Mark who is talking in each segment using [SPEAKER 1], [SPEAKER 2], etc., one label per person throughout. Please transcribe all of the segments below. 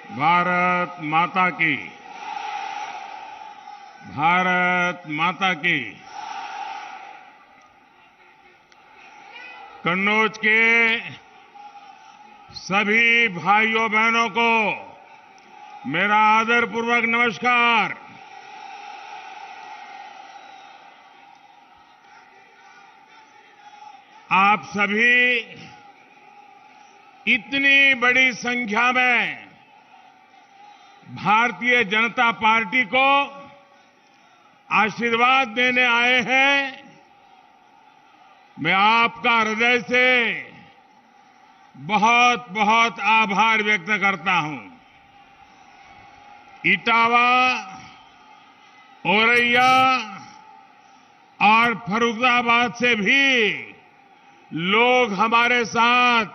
[SPEAKER 1] भारत माता की। भारत माता की। कन्नौज के सभी भाइयों बहनों को मेरा आदरपूर्वक नमस्कार। आप सभी इतनी बड़ी संख्या में भारतीय जनता पार्टी को आशीर्वाद देने आए हैं। मैं आपका हृदय से बहुत बहुत आभार व्यक्त करता हूं। इटावा, औरैया और फर्रुखाबाद से भी लोग हमारे साथ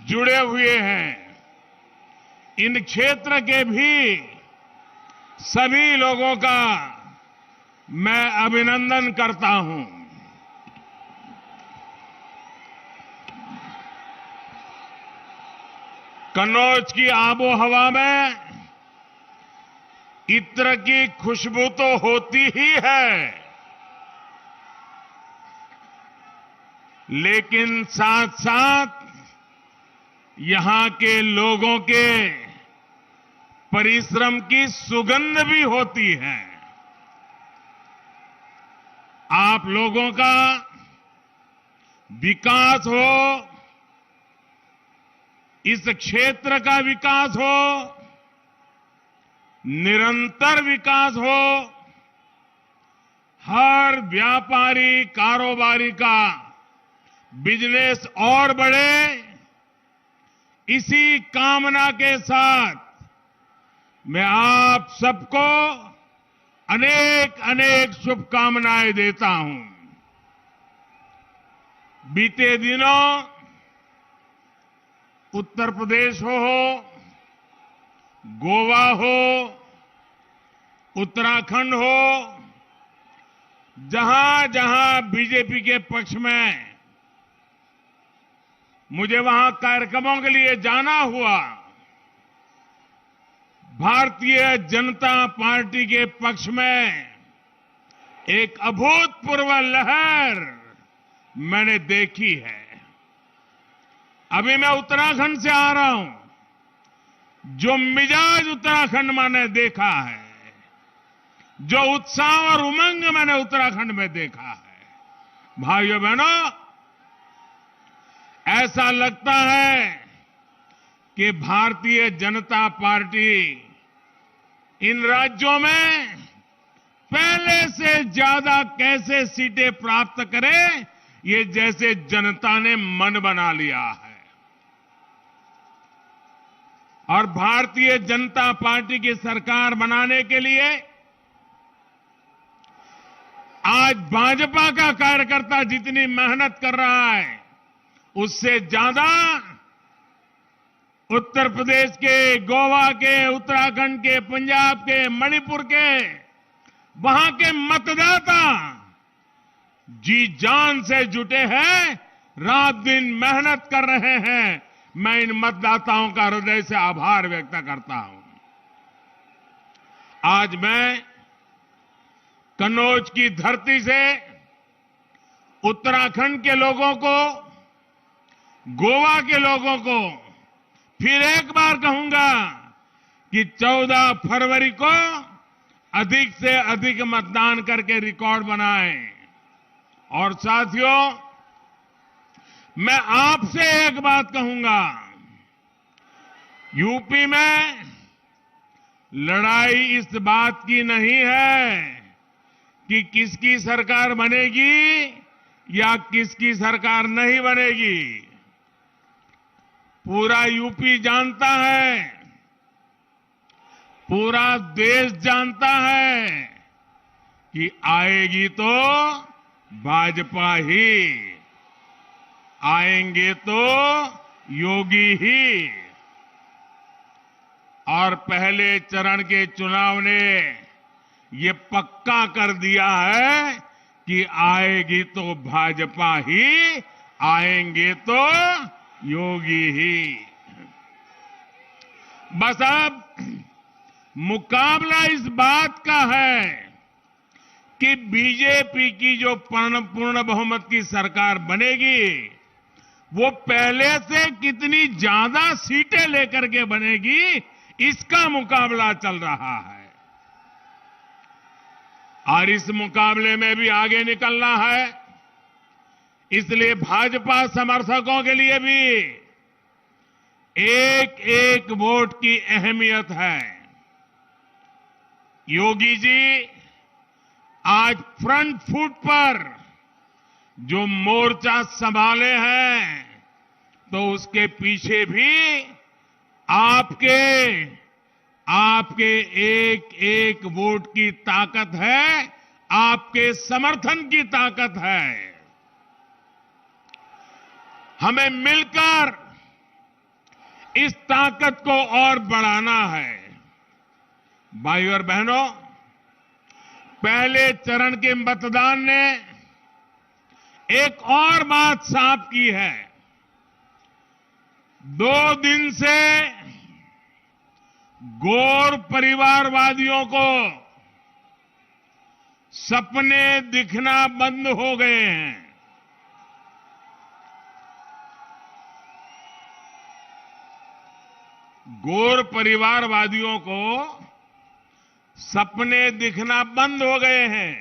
[SPEAKER 1] जुड़े हुए हैं। इन क्षेत्र के भी सभी लोगों का मैं अभिनंदन करता हूं। कन्नौज की आबोहवा में इत्र की खुशबू तो होती ही है, लेकिन साथ साथ यहां के लोगों के परिश्रम की सुगंध भी होती है। आप लोगों का विकास हो, इस क्षेत्र का विकास हो, निरंतर विकास हो, हर व्यापारी कारोबारी का बिजनेस और बढ़े, इसी कामना के साथ मैं आप सबको अनेक अनेक शुभकामनाएं देता हूं। बीते दिनों उत्तर प्रदेश हो, गोवा हो, उत्तराखंड हो, जहां जहां बीजेपी के पक्ष में मुझे वहां कार्यक्रमों के लिए जाना हुआ, भारतीय जनता पार्टी के पक्ष में एक अभूतपूर्व लहर मैंने देखी है। अभी मैं उत्तराखंड से आ रहा हूं, जो मिजाज उत्तराखंड मैंने देखा है, जो उत्साह और उमंग मैंने उत्तराखंड में देखा है, भाइयों बहनों, ऐसा लगता है कि भारतीय जनता पार्टी इन राज्यों में पहले से ज्यादा कैसे सीटें प्राप्त करे, ये जैसे जनता ने मन बना लिया है। और भारतीय जनता पार्टी की सरकार बनाने के लिए आज भाजपा का कार्यकर्ता जितनी मेहनत कर रहा है, उससे ज्यादा उत्तर प्रदेश के, गोवा के, उत्तराखंड के, पंजाब के, मणिपुर के, वहां के मतदाता जी जान से जुटे हैं, रात दिन मेहनत कर रहे हैं। मैं इन मतदाताओं का हृदय से आभार व्यक्त करता हूं। आज मैं कन्नौज की धरती से उत्तराखंड के लोगों को, गोवा के लोगों को फिर एक बार कहूंगा कि 14 फरवरी को अधिक से अधिक मतदान करके रिकॉर्ड बनाएं। और साथियों, मैं आपसे एक बात कहूंगा, यूपी में लड़ाई इस बात की नहीं है कि किसकी सरकार बनेगी या किसकी सरकार नहीं बनेगी। पूरा यूपी जानता है, पूरा देश जानता है कि आएगी तो भाजपा ही, आएंगे तो योगी ही। और पहले चरण के चुनाव ने ये पक्का कर दिया है कि आएगी तो भाजपा ही, आएंगे तो योगी ही। बस अब मुकाबला इस बात का है कि बीजेपी की जो पूर्ण बहुमत की सरकार बनेगी वो पहले से कितनी ज्यादा सीटें लेकर के बनेगी, इसका मुकाबला चल रहा है। और इस मुकाबले में भी आगे निकलना है। इसलिए भाजपा समर्थकों के लिए भी एक एक वोट की अहमियत है। योगी जी आज फ्रंट फुट पर जो मोर्चा संभाले हैं, तो उसके पीछे भी आपके एक एक वोट की ताकत है, आपके समर्थन की ताकत है। हमें मिलकर इस ताकत को और बढ़ाना है। भाइयों और बहनों, पहले चरण के मतदान ने एक और बात साफ की है। 2 दिन से गौर परिवारवादियों को सपने दिखना बंद हो गए हैं। गौर परिवारवादियों को सपने दिखना बंद हो गए हैं।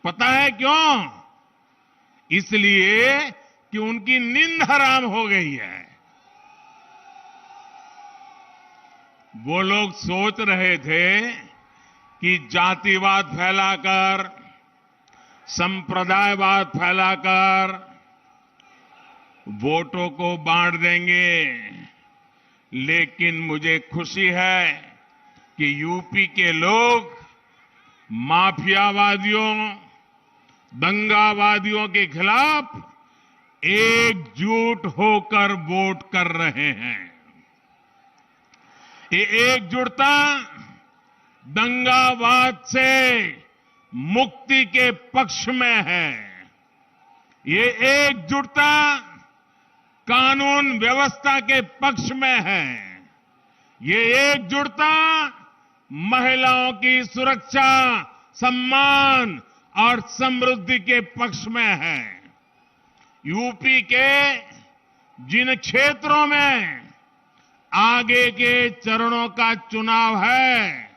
[SPEAKER 1] पता है क्यों? इसलिए कि उनकी नींद हराम हो गई है। वो लोग सोच रहे थे कि जातिवाद फैलाकर, संप्रदायवाद फैलाकर वोटों को बांट देंगे, लेकिन मुझे खुशी है कि यूपी के लोग माफियावादियों, दंगावादियों के खिलाफ एकजुट होकर वोट कर रहे हैं। ये एकजुटता दंगावाद से मुक्ति के पक्ष में है। ये एकजुटता कानून व्यवस्था के पक्ष में है। ये एकजुटता महिलाओं की सुरक्षा, सम्मान और समृद्धि के पक्ष में है। यूपी के जिन क्षेत्रों में आगे के चरणों का चुनाव है,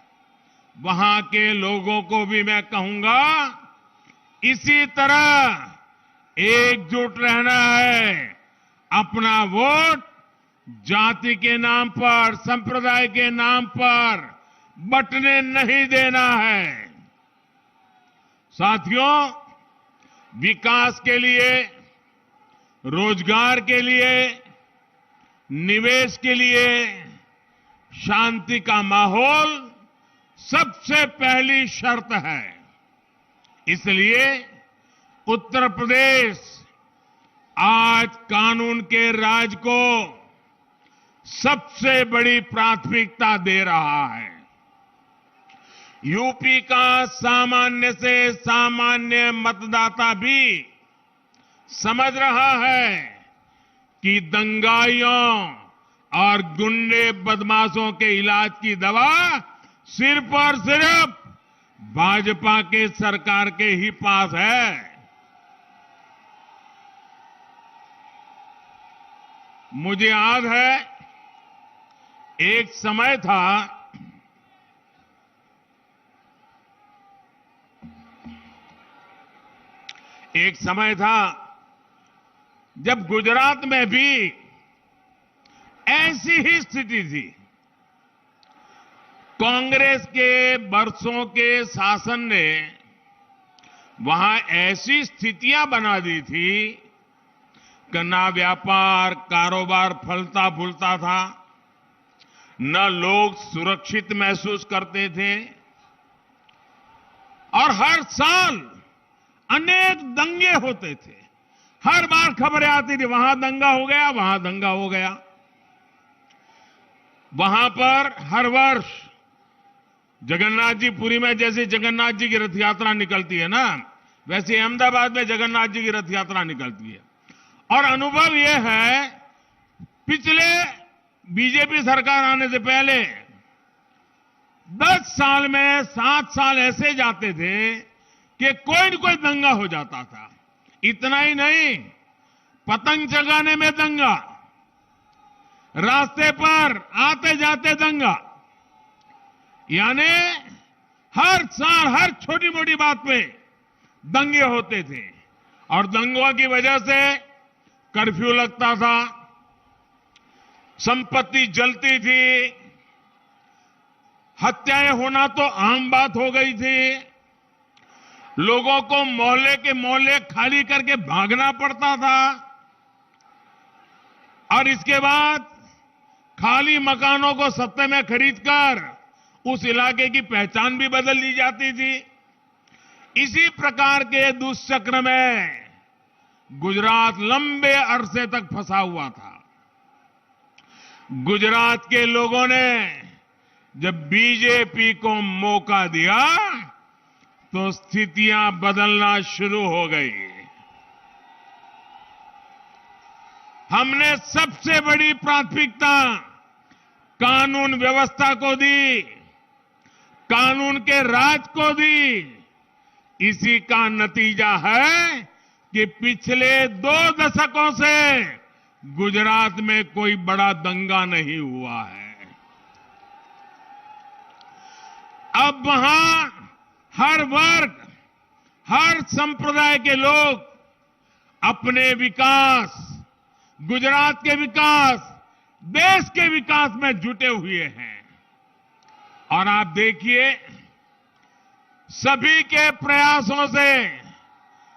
[SPEAKER 1] वहां के लोगों को भी मैं कहूंगा, इसी तरह एकजुट रहना है। अपना वोट जाति के नाम पर, संप्रदाय के नाम पर बंटने नहीं देना है। साथियों, विकास के लिए, रोजगार के लिए, निवेश के लिए शांति का माहौल सबसे पहली शर्त है। इसलिए उत्तर प्रदेश आज कानून के राज को सबसे बड़ी प्राथमिकता दे रहा है। यूपी का सामान्य से सामान्य मतदाता भी समझ रहा है कि दंगाइयों और गुंडे बदमाशों के इलाज की दवा सिर्फ और सिर्फ भाजपा के सरकार के ही पास है। मुझे याद है, एक समय था जब गुजरात में भी ऐसी ही स्थिति थी। कांग्रेस के बरसों के शासन ने वहां ऐसी स्थितियां बना दी थी कि ना व्यापार कारोबार फलता फूलता था, न लोग सुरक्षित महसूस करते थे, और हर साल अनेक दंगे होते थे। हर बार खबरें आती थी, वहां दंगा हो गया, वहां दंगा हो गया। वहां पर हर वर्ष जगन्नाथ जी पुरी में जैसे जगन्नाथ जी की रथ यात्रा निकलती है ना, वैसे अहमदाबाद में जगन्नाथ जी की रथ यात्रा निकलती है। और अनुभव यह है, पिछले बीजेपी सरकार आने से पहले 10 साल में 7 साल ऐसे जाते थे कि कोई न कोई दंगा हो जाता था। इतना ही नहीं, पतंग चगाने में दंगा, रास्ते पर आते जाते दंगा, यानी हर साल हर छोटी मोटी बात पे दंगे होते थे और दंगों की वजह से कर्फ्यू लगता था, संपत्ति जलती थी, हत्याएं होना तो आम बात हो गई थी, लोगों को मोहल्ले के मोहल्ले खाली करके भागना पड़ता था और इसके बाद खाली मकानों को सस्ते में खरीदकर उस इलाके की पहचान भी बदल ली जाती थी। इसी प्रकार के दुष्चक्र में गुजरात लंबे अरसे तक फंसा हुआ था। गुजरात के लोगों ने जब बीजेपी को मौका दिया तो स्थितियां बदलना शुरू हो गई। हमने सबसे बड़ी प्राथमिकता कानून व्यवस्था को दी, कानून के राज को दी। इसी का नतीजा है कि पिछले 2 दशकों से गुजरात में कोई बड़ा दंगा नहीं हुआ है। अब वहां हर वर्ग, हर संप्रदाय के लोग अपने विकास, गुजरात के विकास, देश के विकास में जुटे हुए हैं। और आप देखिए, सभी के प्रयासों से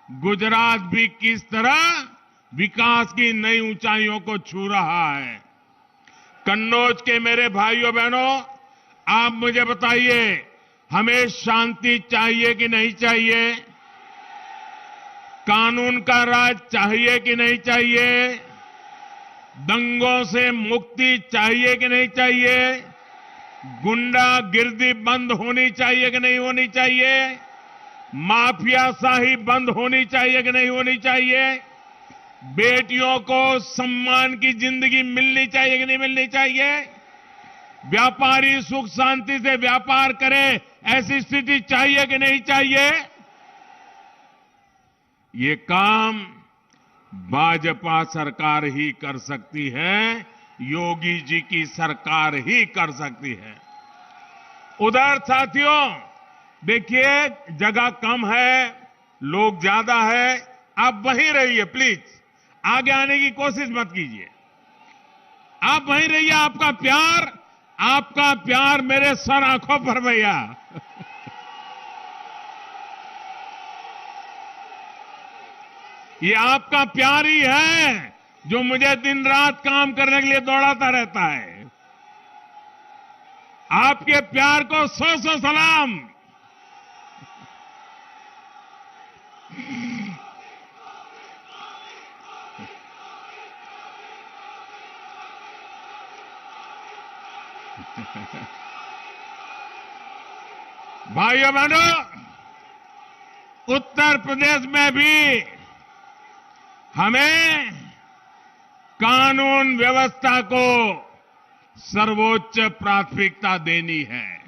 [SPEAKER 1] गुजरात भी किस तरह विकास की नई ऊंचाइयों को छू रहा है। कन्नौज के मेरे भाइयों बहनों, आप मुझे बताइए, हमें शांति चाहिए कि नहीं चाहिए? कानून का राज चाहिए कि नहीं चाहिए? दंगों से मुक्ति चाहिए कि नहीं चाहिए? गुंडागिर्दी बंद होनी चाहिए कि नहीं होनी चाहिए? माफियाशाही बंद होनी चाहिए कि नहीं होनी चाहिए? बेटियों को सम्मान की जिंदगी मिलनी चाहिए कि नहीं मिलनी चाहिए? व्यापारी सुख शांति से व्यापार करे, ऐसी स्थिति चाहिए कि नहीं चाहिए? ये काम भाजपा सरकार ही कर सकती है, योगी जी की सरकार ही कर सकती है। उधर साथियों, देखिए, जगह कम है, लोग ज्यादा है, आप वहीं रहिए प्लीज, आगे आने की कोशिश मत कीजिए। आप वहीं रहिए, आपका प्यार मेरे सर आंखों पर भैया। ये आपका प्यार ही है जो मुझे दिन रात काम करने के लिए दौड़ाता रहता है। आपके प्यार को 100 सलाम। भाइयों बहनों, उत्तर प्रदेश में भी हमें कानून व्यवस्था को सर्वोच्च प्राथमिकता देनी है।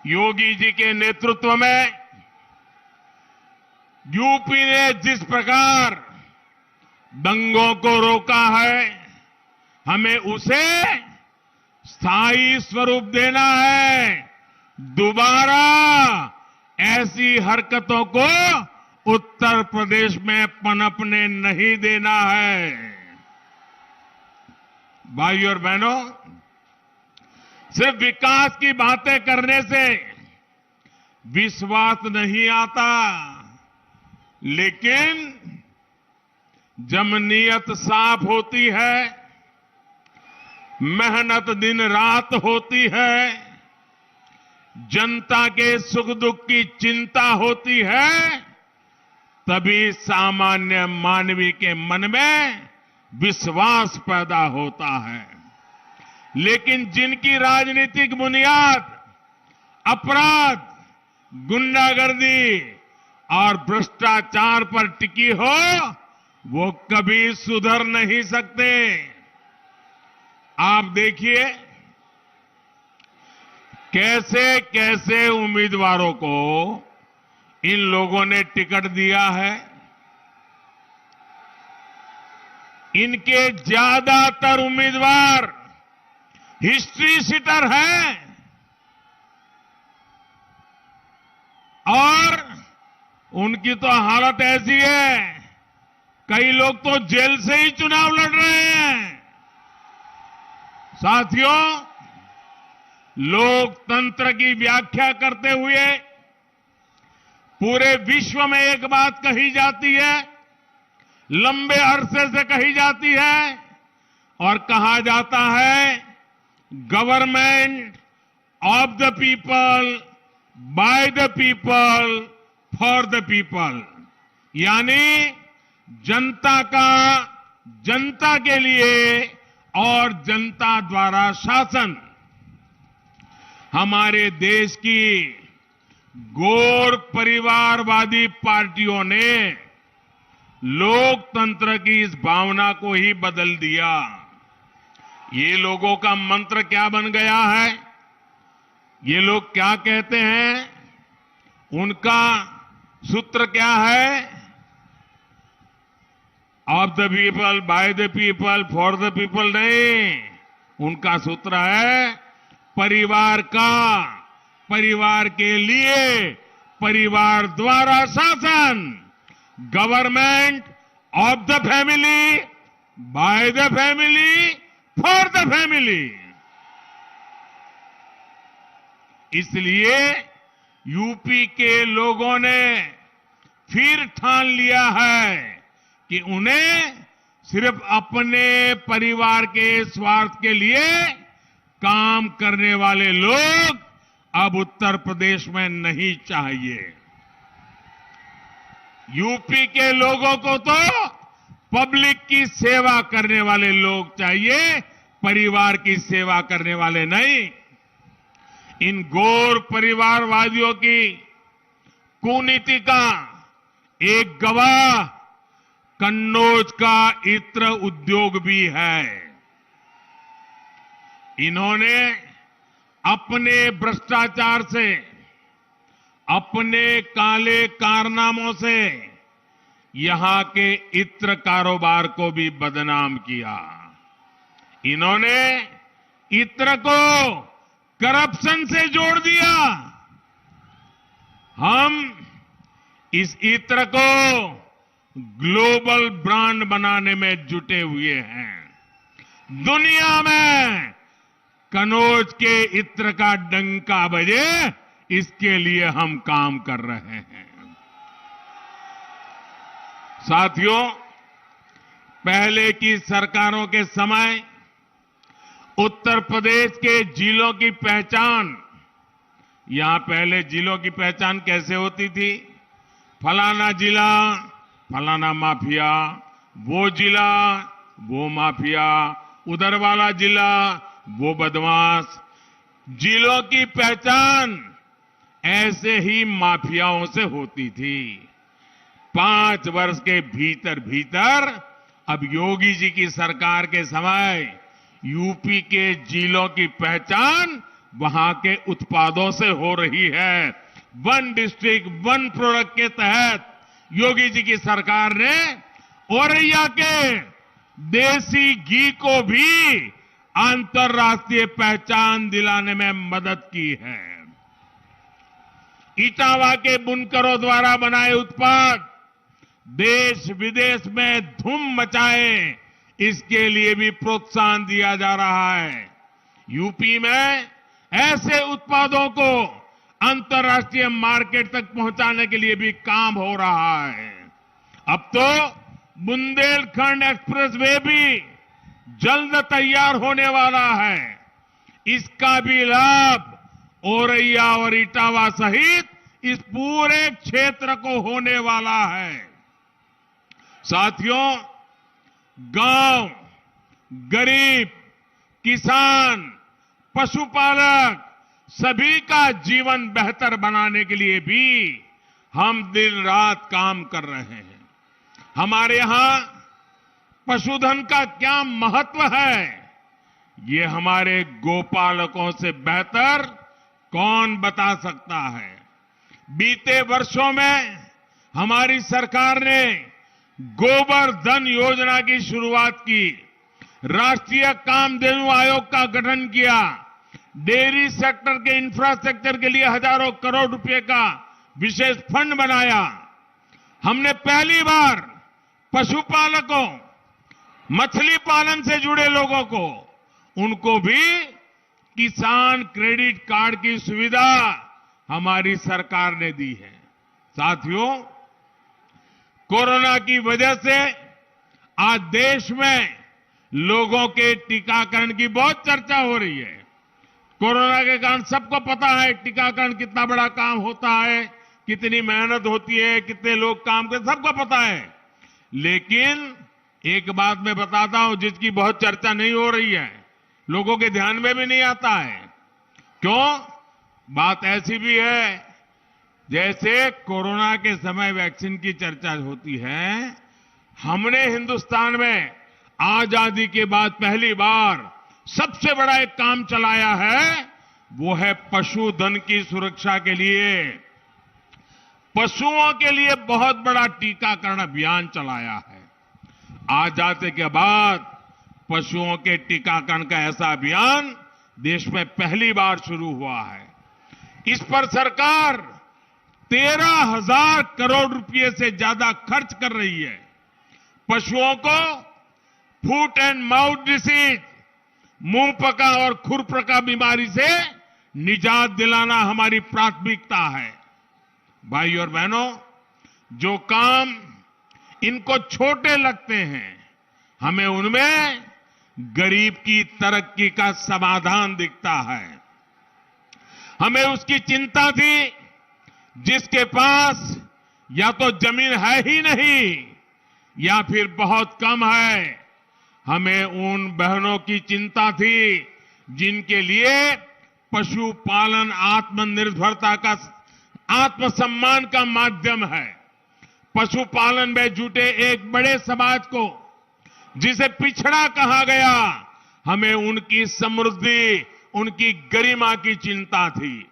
[SPEAKER 1] योगी जी के नेतृत्व में यूपी ने जिस प्रकार दंगों को रोका है, हमें उसे स्थायी स्वरूप देना है। दोबारा ऐसी हरकतों को उत्तर प्रदेश में पनपने नहीं देना है। भाइयों और बहनों, सिर्फ विकास की बातें करने से विश्वास नहीं आता, लेकिन जब नीयत साफ होती है, मेहनत दिन रात होती है, जनता के सुख दुख की चिंता होती है, तभी सामान्य मानवी के मन में विश्वास पैदा होता है। लेकिन जिनकी राजनीतिक बुनियाद अपराध, गुंडागर्दी और भ्रष्टाचार पर टिकी हो, वो कभी सुधर नहीं सकते। आप देखिए कैसे कैसे उम्मीदवारों को इन लोगों ने टिकट दिया है। इनके ज्यादातर उम्मीदवार हिस्ट्री सीटर हैं और उनकी तो हालत ऐसी है, कई लोग तो जेल से ही चुनाव लड़ रहे हैं। साथियों, लोकतंत्र की व्याख्या करते हुए पूरे विश्व में एक बात कही जाती है, लंबे अरसे से कही जाती है और कहा जाता है, government of the people, by the people, for the people. यानी जनता का जनता के लिए और जनता द्वारा शासन। हमारे देश की गैर परिवारवादी पार्टियों ने लोकतंत्र की इस भावना को ही बदल दिया। ये लोगों का मंत्र क्या बन गया है, ये लोग क्या कहते हैं, उनका सूत्र क्या है, of the people, by the people, for the people नहीं। उनका सूत्र है परिवार का, परिवार के लिए, परिवार द्वारा शासन। Government of the family, by the family, for the family. इसलिए यूपी के लोगों ने फिर ठान लिया है कि उन्हें सिर्फ अपने परिवार के स्वार्थ के लिए काम करने वाले लोग अब उत्तर प्रदेश में नहीं चाहिए। यूपी के लोगों को तो पब्लिक की सेवा करने वाले लोग चाहिए, परिवार की सेवा करने वाले नहीं। इन गैर परिवारवादियों की कुनीति का एक गवाह कन्नौज का इत्र उद्योग भी है। इन्होंने अपने भ्रष्टाचार से, अपने काले कारनामों से यहां के इत्र कारोबार को भी बदनाम किया। इन्होंने इत्र को करप्शन से जोड़ दिया। हम इस इत्र को ग्लोबल ब्रांड बनाने में जुटे हुए हैं। दुनिया में कन्नौज के इत्र का डंका बजे, इसके लिए हम काम कर रहे हैं। साथियों, पहले की सरकारों के समय उत्तर प्रदेश के जिलों की पहचान, यहां पहले जिलों की पहचान कैसे होती थी, फलाना जिला, फलाना माफिया, वो जिला, वो माफिया, उधर वाला जिला, वो बदमाश। जिलों की पहचान ऐसे ही माफियाओं से होती थी। 5 वर्ष के भीतर भीतर अब योगी जी की सरकार के समय यूपी के जिलों की पहचान वहां के उत्पादों से हो रही है। वन डिस्ट्रिक्ट वन प्रोडक्ट के तहत योगी जी की सरकार ने औरैया के देसी घी को भी अंतर्राष्ट्रीय पहचान दिलाने में मदद की है। इटावा के बुनकरों द्वारा बनाए उत्पाद देश विदेश में धूम मचाए, इसके लिए भी प्रोत्साहन दिया जा रहा है। यूपी में ऐसे उत्पादों को अंतर्राष्ट्रीय मार्केट तक पहुंचाने के लिए भी काम हो रहा है। अब तो बुंदेलखंड एक्सप्रेस वे भी जल्द तैयार होने वाला है। इसका भी लाभ औरैया और इटावा सहित इस पूरे क्षेत्र को होने वाला है। साथियों, गांव, गरीब, किसान, पशुपालक सभी का जीवन बेहतर बनाने के लिए भी हम दिन रात काम कर रहे हैं। हमारे यहां पशुधन का क्या महत्व है, ये हमारे गोपालकों से बेहतर कौन बता सकता है। बीते वर्षों में हमारी सरकार ने गोबर धन योजना की शुरुआत की, राष्ट्रीय कामधेनु आयोग का गठन किया, डेयरी सेक्टर के इंफ्रास्ट्रक्चर के लिए हजारों करोड़ रुपए का विशेष फंड बनाया। हमने पहली बार पशुपालकों, मछली पालन से जुड़े लोगों को, उनको भी किसान क्रेडिट कार्ड की सुविधा हमारी सरकार ने दी है। साथियों, कोरोना की वजह से आज देश में लोगों के टीकाकरण की बहुत चर्चा हो रही है। कोरोना के कारण सबको पता है टीकाकरण कितना बड़ा काम होता है, कितनी मेहनत होती है, कितने लोग काम करते, सबको पता है। लेकिन एक बात मैं बताता हूं जिसकी बहुत चर्चा नहीं हो रही है, लोगों के ध्यान में भी नहीं आता है। क्यों? बात ऐसी भी है, जैसे कोरोना के समय वैक्सीन की चर्चा होती है, हमने हिंदुस्तान में आजादी के बाद पहली बार सबसे बड़ा एक काम चलाया है, वो है पशुधन की सुरक्षा के लिए। पशुओं के लिए बहुत बड़ा टीकाकरण अभियान चलाया है। आजादी के बाद पशुओं के टीकाकरण का ऐसा अभियान देश में पहली बार शुरू हुआ है। इस पर सरकार 13,000 करोड़ रुपए से ज्यादा खर्च कर रही है। पशुओं को फुट एंड माउथ डिसीज, मुंह पका और खुरपका बीमारी से निजात दिलाना हमारी प्राथमिकता है। भाई और बहनों, जो काम इनको छोटे लगते हैं, हमें उनमें गरीब की तरक्की का समाधान दिखता है। हमें उसकी चिंता थी जिसके पास या तो जमीन है ही नहीं या फिर बहुत कम है। हमें उन बहनों की चिंता थी जिनके लिए पशुपालन आत्मनिर्भरता का, आत्मसम्मान का माध्यम है। पशुपालन में जुटे एक बड़े समाज को जिसे पिछड़ा कहा गया, हमें उनकी समृद्धि, उनकी गरिमा की चिंता थी।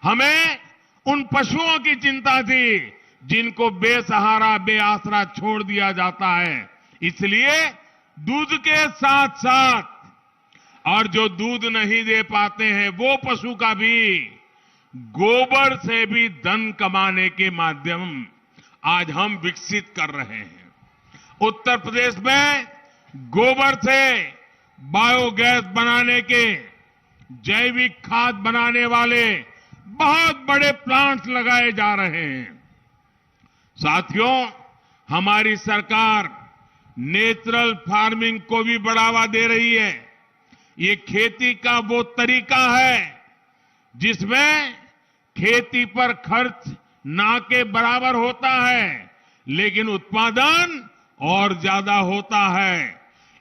[SPEAKER 1] हमें उन पशुओं की चिंता थी जिनको बेसहारा, बेआसरा छोड़ दिया जाता है। इसलिए दूध के साथ साथ और जो दूध नहीं दे पाते हैं वो पशु का भी गोबर से भी धन कमाने के माध्यम आज हम विकसित कर रहे हैं। उत्तर प्रदेश में गोबर से बायोगैस बनाने के, जैविक खाद बनाने वाले बहुत बड़े प्लांट्स लगाए जा रहे हैं। साथियों, हमारी सरकार नेचुरल फार्मिंग को भी बढ़ावा दे रही है। ये खेती का वो तरीका है जिसमें खेती पर खर्च ना के बराबर होता है, लेकिन उत्पादन और ज्यादा होता है।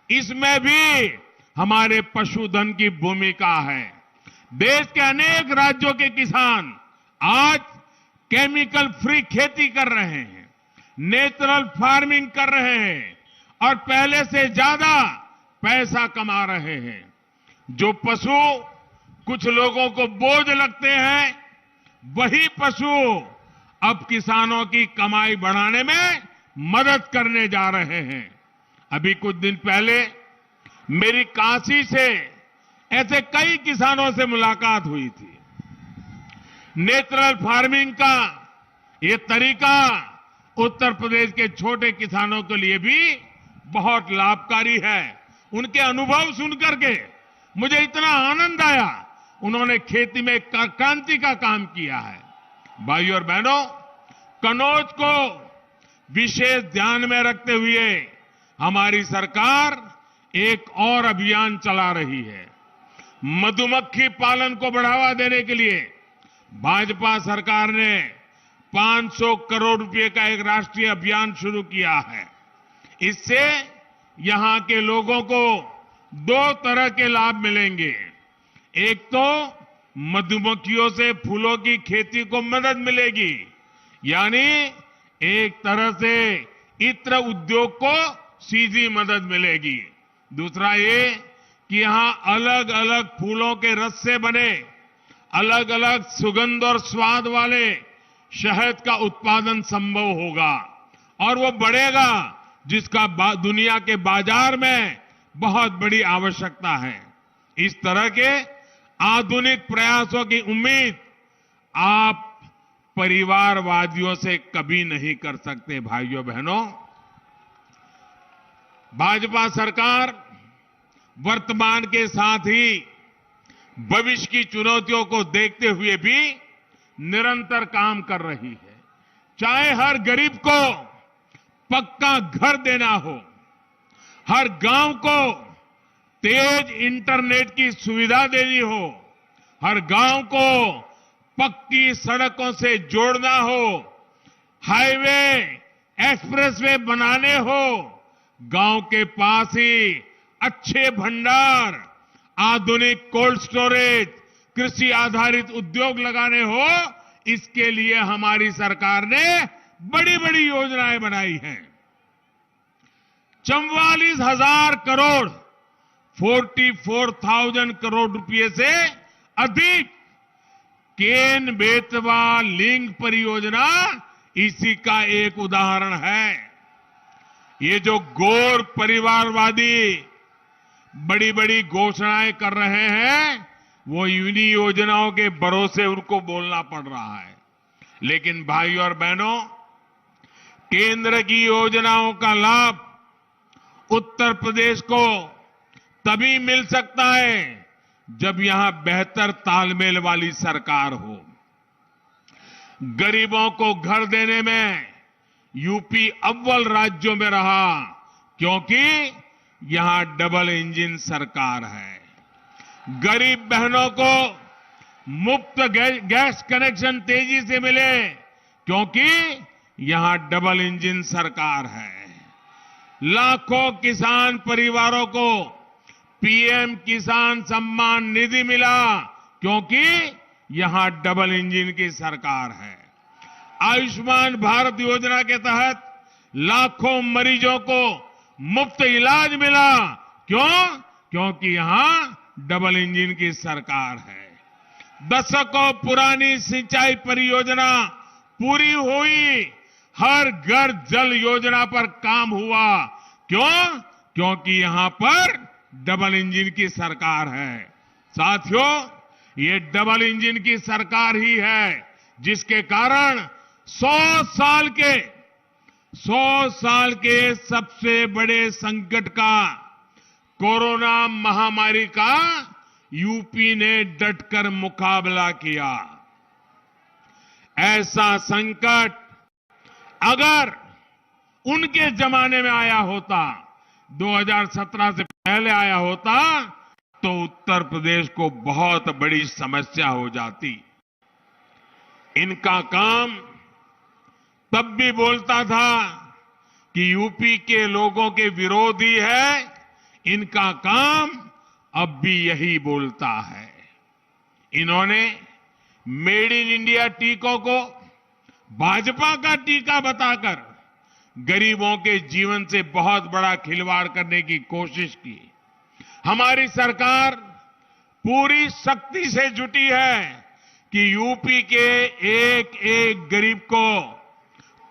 [SPEAKER 1] इसमें भी हमारे पशुधन की भूमिका है। देश के अनेक राज्यों के किसान आज केमिकल फ्री खेती कर रहे हैं, नेचुरल फार्मिंग कर रहे हैं और पहले से ज्यादा पैसा कमा रहे हैं। जो पशु कुछ लोगों को बोझ लगते हैं, वही पशु अब किसानों की कमाई बढ़ाने में मदद करने जा रहे हैं। अभी कुछ दिन पहले मेरी काशी से ऐसे कई किसानों से मुलाकात हुई थी। नेचुरल फार्मिंग का ये तरीका उत्तर प्रदेश के छोटे किसानों के लिए भी बहुत लाभकारी है। उनके अनुभव सुनकर के मुझे इतना आनंद आया। उन्होंने खेती में क्रांति का काम किया है। भाइयों और बहनों, कनौज को विशेष ध्यान में रखते हुए हमारी सरकार एक और अभियान चला रही है। मधुमक्खी पालन को बढ़ावा देने के लिए भाजपा सरकार ने 500 करोड़ रुपए का एक राष्ट्रीय अभियान शुरू किया है। इससे यहां के लोगों को दो तरह के लाभ मिलेंगे। एक तो मधुमक्खियों से फूलों की खेती को मदद मिलेगी, यानी एक तरह से इत्र उद्योग को सीधी मदद मिलेगी। दूसरा ये कि यहां अलग अलग फूलों के रस से बने अलग अलग सुगंध और स्वाद वाले शहद का उत्पादन संभव होगा और वो बढ़ेगा, जिसका दुनिया के बाजार में बहुत बड़ी आवश्यकता है। इस तरह के आधुनिक प्रयासों की उम्मीद आप परिवारवादियों से कभी नहीं कर सकते। भाइयों बहनों, भाजपा सरकार वर्तमान के साथ ही भविष्य की चुनौतियों को देखते हुए भी निरंतर काम कर रही है। चाहे हर गरीब को पक्का घर देना हो, हर गांव को तेज इंटरनेट की सुविधा देनी हो, हर गांव को पक्की सड़कों से जोड़ना हो, हाईवे एक्सप्रेसवे बनाने हो, गांव के पास ही अच्छे भंडार, आधुनिक कोल्ड स्टोरेज, कृषि आधारित उद्योग लगाने हो, इसके लिए हमारी सरकार ने बड़ी बड़ी योजनाएं बनाई हैं। 44,000 करोड़ 44,000 करोड़ रुपए से अधिक केन बेतवा लिंक परियोजना इसी का एक उदाहरण है। ये जो गौर परिवारवादी बड़ी बड़ी घोषणाएं कर रहे हैं, वो इन्हीं योजनाओं के भरोसे उनको बोलना पड़ रहा है। लेकिन भाइयों और बहनों, केंद्र की योजनाओं का लाभ उत्तर प्रदेश को तभी मिल सकता है जब यहां बेहतर तालमेल वाली सरकार हो। गरीबों को घर देने में यूपी अव्वल राज्यों में रहा, क्योंकि यहां डबल इंजन सरकार है। गरीब बहनों को मुफ्त गैस कनेक्शन तेजी से मिले, क्योंकि यहां डबल इंजन सरकार है। लाखों किसान परिवारों को पीएम किसान सम्मान निधि मिला, क्योंकि यहां डबल इंजन की सरकार है। आयुष्मान भारत योजना के तहत लाखों मरीजों को मुफ्त इलाज मिला, क्यों? क्योंकि यहां डबल इंजन की सरकार है। दशकों पुरानी सिंचाई परियोजना पूरी हुई, हर घर जल योजना पर काम हुआ, क्यों? क्योंकि यहां पर डबल इंजन की सरकार है। साथियों, ये डबल इंजन की सरकार ही है जिसके कारण 100 साल के सबसे बड़े संकट का, कोरोना महामारी का यूपी ने डटकर मुकाबला किया। ऐसा संकट अगर उनके जमाने में आया होता, 2017 से पहले आया होता, तो उत्तर प्रदेश को बहुत बड़ी समस्या हो जाती। इनका काम तब भी बोलता था कि यूपी के लोगों के विरोधी है, इनका काम अब भी यही बोलता है। इन्होंने मेड इन इंडिया टीकों को भाजपा का टीका बताकर गरीबों के जीवन से बहुत बड़ा खिलवाड़ करने की कोशिश की। हमारी सरकार पूरी शक्ति से जुटी है कि यूपी के एक एक गरीब को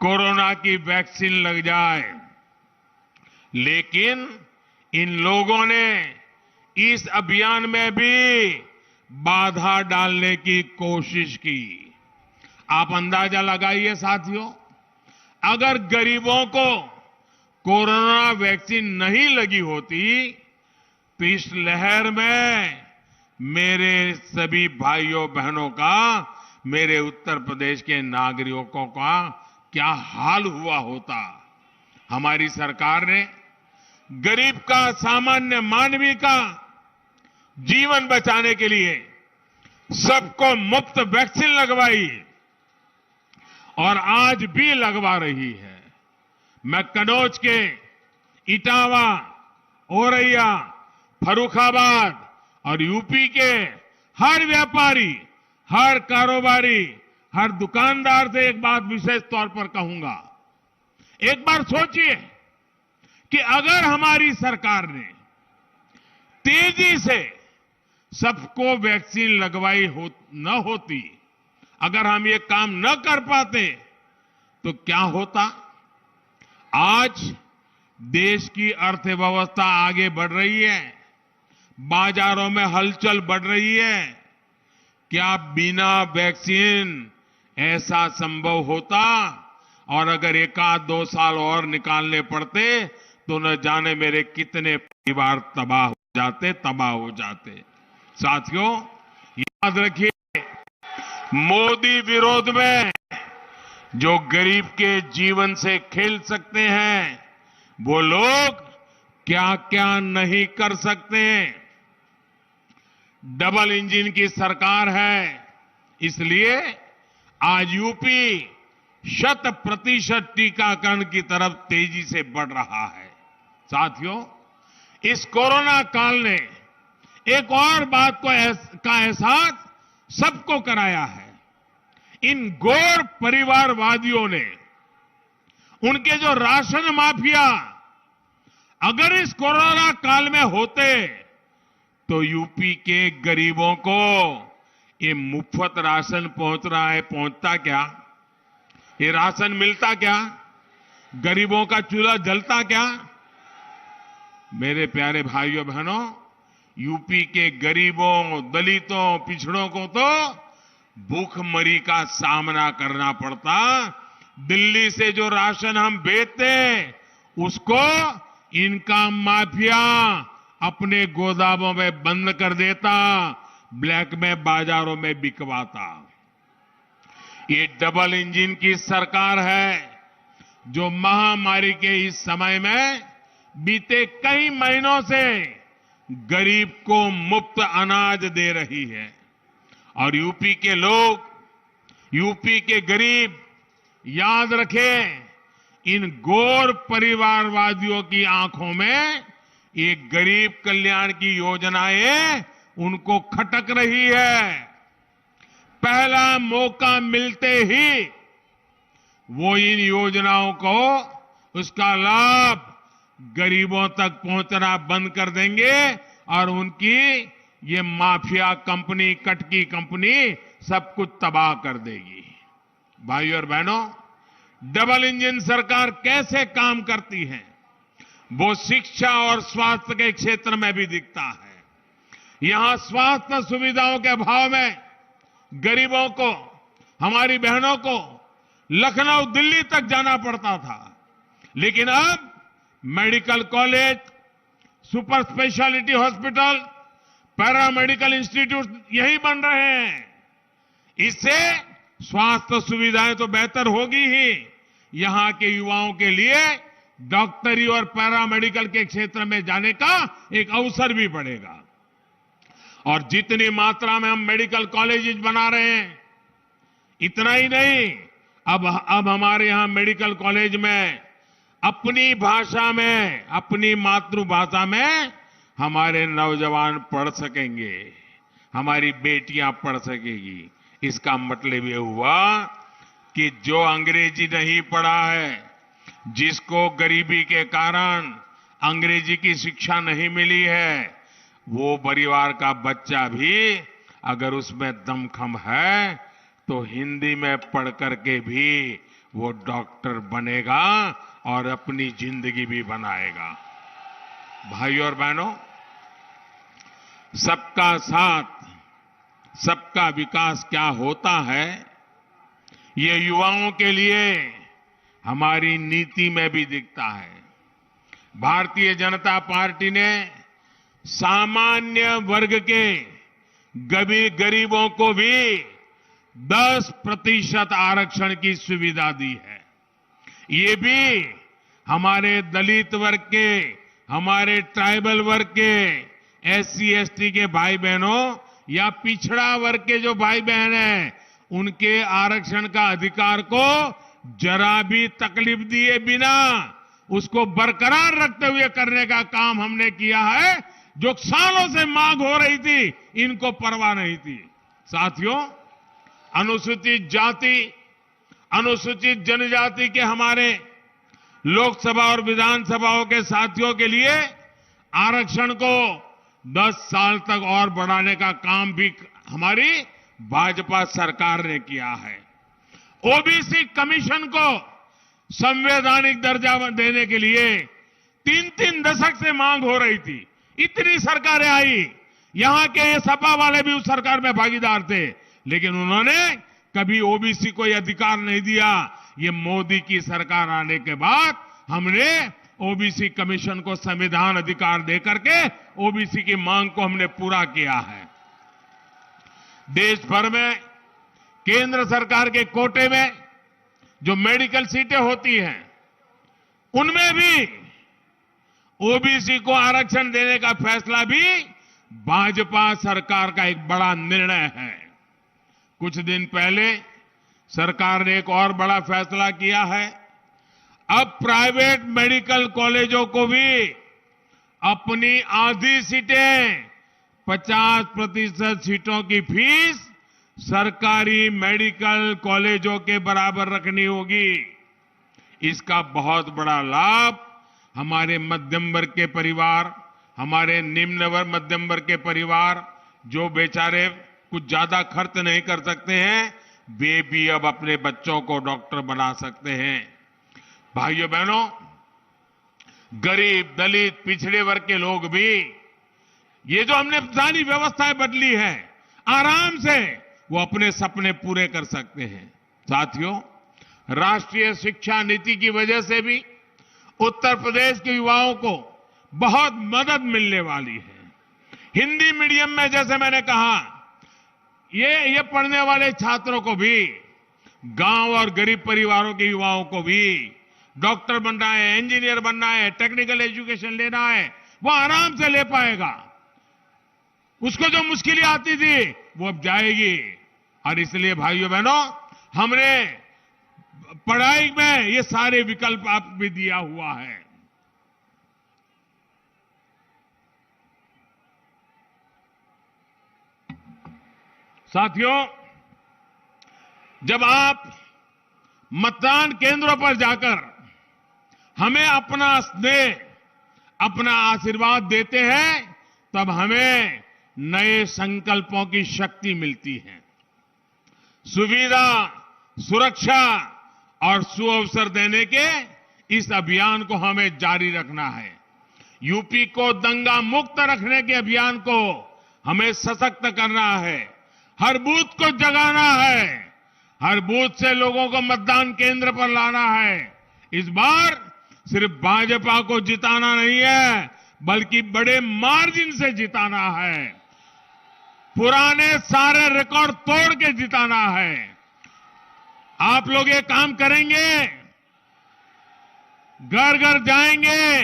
[SPEAKER 1] कोरोना की वैक्सीन लग जाए। लेकिन इन लोगों ने इस अभियान में भी बाधा डालने की कोशिश की। आप अंदाजा लगाइए साथियों, अगर गरीबों को कोरोना वैक्सीन नहीं लगी होती तो इस लहर में मेरे सभी भाइयों बहनों का, मेरे उत्तर प्रदेश के नागरिकों का क्या हाल हुआ होता। हमारी सरकार ने गरीब का, सामान्य मानवी का जीवन बचाने के लिए सबको मुफ्त वैक्सीन लगवाई और आज भी लगवा रही है। मैं कन्नौज के इटावा, औरैया, फर्रुखाबाद और यूपी के हर व्यापारी, हर कारोबारी, हर दुकानदार से एक बात विशेष तौर पर कहूंगा। एक बार सोचिए कि अगर हमारी सरकार ने तेजी से सबको वैक्सीन लगवाई न होती, अगर हम ये काम न कर पाते तो क्या होता? आज देश की अर्थव्यवस्था आगे बढ़ रही है, बाजारों में हलचल बढ़ रही है। क्या बिना वैक्सीन ऐसा संभव होता? और अगर 1-2 साल और निकालने पड़ते तो न जाने मेरे कितने परिवार तबाह हो जाते। साथियों, याद रखिए, मोदी विरोध में जो गरीब के जीवन से खेल सकते हैं, वो लोग क्या क्या नहीं कर सकते। डबल इंजन की सरकार है, इसलिए आज यूपी 100% टीकाकरण की तरफ तेजी से बढ़ रहा है। साथियों, इस कोरोना काल ने एक और बात का एहसास सबको कराया है। इन घोर परिवारवादियों ने, उनके जो राशन माफिया, अगर इस कोरोना काल में होते तो यूपी के गरीबों को ये मुफ्त राशन पहुंच रहा है, पहुंचता क्या? ये राशन मिलता क्या? गरीबों का चूल्हा जलता क्या? मेरे प्यारे भाइयों बहनों, यूपी के गरीबों, दलितों, पिछड़ों को तो भूखमरी का सामना करना पड़ता। दिल्ली से जो राशन हम भेजते उसको इनका माफिया अपने गोदामों में बंद कर देता, ब्लैक में बाजारों में बिकवाता। ये डबल इंजन की सरकार है जो महामारी के इस समय में बीते कई महीनों से गरीब को मुफ्त अनाज दे रही है। और यूपी के लोग, यूपी के गरीब, याद रखें, इन घोर परिवारवादियों की आंखों में ये गरीब कल्याण की योजनाएं उनको खटक रही है। पहला मौका मिलते ही वो इन योजनाओं को, उसका लाभ गरीबों तक पहुंचना बंद कर देंगे और उनकी ये माफिया कंपनी, कटकी कंपनी सब कुछ तबाह कर देगी। भाइयों और बहनों, डबल इंजन सरकार कैसे काम करती है वो शिक्षा और स्वास्थ्य के क्षेत्र में भी दिखता है। यहां स्वास्थ्य सुविधाओं के अभाव में गरीबों को, हमारी बहनों को लखनऊ, दिल्ली तक जाना पड़ता था, लेकिन अब medical college, super speciality hospital, paramedical institute यही बन रहे हैं। इससे स्वास्थ्य सुविधाएं तो बेहतर होगी ही, यहां के युवाओं के लिए डॉक्टरी और पैरामेडिकल के क्षेत्र में जाने का एक अवसर भी बढ़ेगा। और जितनी मात्रा में हम मेडिकल कॉलेजेस बना रहे हैं, इतना ही नहीं, अब हमारे यहां मेडिकल कॉलेज में अपनी भाषा में, अपनी मातृभाषा में हमारे नौजवान पढ़ सकेंगे, हमारी बेटियां पढ़ सकेगी। इसका मतलब ये हुआ कि जो अंग्रेजी नहीं पढ़ा है, जिसको गरीबी के कारण अंग्रेजी की शिक्षा नहीं मिली है, वो परिवार का बच्चा भी अगर उसमें दमखम है तो हिंदी में पढ़ करके भी वो डॉक्टर बनेगा और अपनी जिंदगी भी बनाएगा। भाइयों और बहनों, सबका साथ, सबका विकास क्या होता है, ये युवाओं के लिए हमारी नीति में भी दिखता है। भारतीय जनता पार्टी ने सामान्य वर्ग के गरीबों को भी 10% आरक्षण की सुविधा दी है। ये भी हमारे दलित वर्ग के, हमारे ट्राइबल वर्ग के, SC ST के भाई बहनों या पिछड़ा वर्ग के जो भाई बहन हैं, उनके आरक्षण का अधिकार को जरा भी तकलीफ दिए बिना उसको बरकरार रखते हुए करने का काम हमने किया है। जो सालों से मांग हो रही थी, इनको परवाह नहीं थी। साथियों, अनुसूचित जाति, अनुसूचित जनजाति के हमारे लोकसभा और विधानसभाओं के साथियों के लिए आरक्षण को 10 साल तक और बढ़ाने का काम भी हमारी भाजपा सरकार ने किया है। ओबीसी कमीशन को संवैधानिक दर्जा देने के लिए 3-3 दशक से मांग हो रही थी। इतनी सरकारें आई, यहां के सपा वाले भी उस सरकार में भागीदार थे, लेकिन उन्होंने कभी ओबीसी को यह अधिकार नहीं दिया। ये मोदी की सरकार आने के बाद हमने ओबीसी कमीशन को संविधान अधिकार देकर के ओबीसी की मांग को हमने पूरा किया है। देश भर में केंद्र सरकार के कोटे में जो मेडिकल सीटें होती हैं, उनमें भी ओबीसी को आरक्षण देने का फैसला भी भाजपा सरकार का एक बड़ा निर्णय है। कुछ दिन पहले सरकार ने एक और बड़ा फैसला किया है। अब प्राइवेट मेडिकल कॉलेजों को भी अपनी आधी सीटें, 50% सीटों की फीस सरकारी मेडिकल कॉलेजों के बराबर रखनी होगी। इसका बहुत बड़ा लाभ हमारे मध्यम वर्ग के परिवार, हमारे निम्न वर्ग मध्यम वर्ग के परिवार जो बेचारे कुछ ज्यादा खर्च नहीं कर सकते हैं, वे भी अब अपने बच्चों को डॉक्टर बना सकते हैं। भाइयों बहनों, गरीब, दलित, पिछड़े वर्ग के लोग भी ये जो हमने सारी व्यवस्थाएं बदली है, आराम से वो अपने सपने पूरे कर सकते हैं। साथियों, राष्ट्रीय शिक्षा नीति की वजह से भी उत्तर प्रदेश के युवाओं को बहुत मदद मिलने वाली है। हिंदी मीडियम में, जैसे मैंने कहा, ये पढ़ने वाले छात्रों को भी, गांव और गरीब परिवारों के युवाओं को भी डॉक्टर बनना है, इंजीनियर बनना है, टेक्निकल एजुकेशन लेना है, वो आराम से ले पाएगा। उसको जो मुश्किलें आती थी वो अब जाएगी। और इसलिए भाइयों बहनों, हमने पढ़ाई में ये सारे विकल्प आप भी दिया हुआ है। साथियों, जब आप मतदान केंद्रों पर जाकर हमें अपना स्नेह, अपना आशीर्वाद देते हैं, तब हमें नए संकल्पों की शक्ति मिलती है। सुविधा, सुरक्षा और सुअवसर देने के इस अभियान को हमें जारी रखना है। यूपी को दंगा मुक्त रखने के अभियान को हमें सशक्त करना है। हर बूथ को जगाना है, हर बूथ से लोगों को मतदान केंद्र पर लाना है। इस बार सिर्फ भाजपा को जिताना नहीं है, बल्कि बड़े मार्जिन से जिताना है। पुराने सारे रिकॉर्ड तोड़ के जिताना है। आप लोग ये काम करेंगे, घर घर जाएंगे,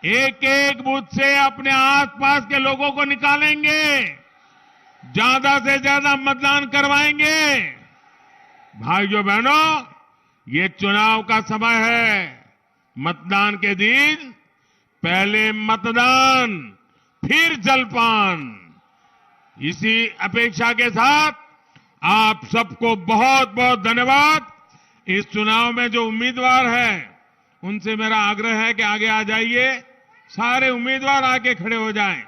[SPEAKER 1] एक एक बूथ से अपने आसपास के लोगों को निकालेंगे, ज्यादा से ज्यादा मतदान करवाएंगे। भाइयों बहनों, ये चुनाव का समय है। मतदान के दिन पहले मतदान, फिर जलपान। इसी अपेक्षा के साथ आप सबको बहुत बहुत धन्यवाद। इस चुनाव में जो उम्मीदवार हैं, उनसे मेरा आग्रह है कि आगे आ जाइए, सारे उम्मीदवार आके खड़े हो जाएं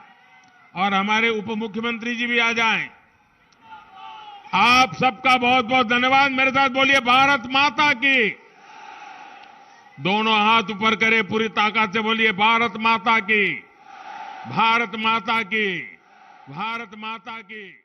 [SPEAKER 1] और हमारे उप मुख्यमंत्री जी भी आ जाएं। आप सबका बहुत बहुत धन्यवाद। मेरे साथ बोलिए, भारत माता की। दोनों हाथ ऊपर करें, पूरी ताकत से बोलिए, भारत माता की, भारत माता की, भारत माता की।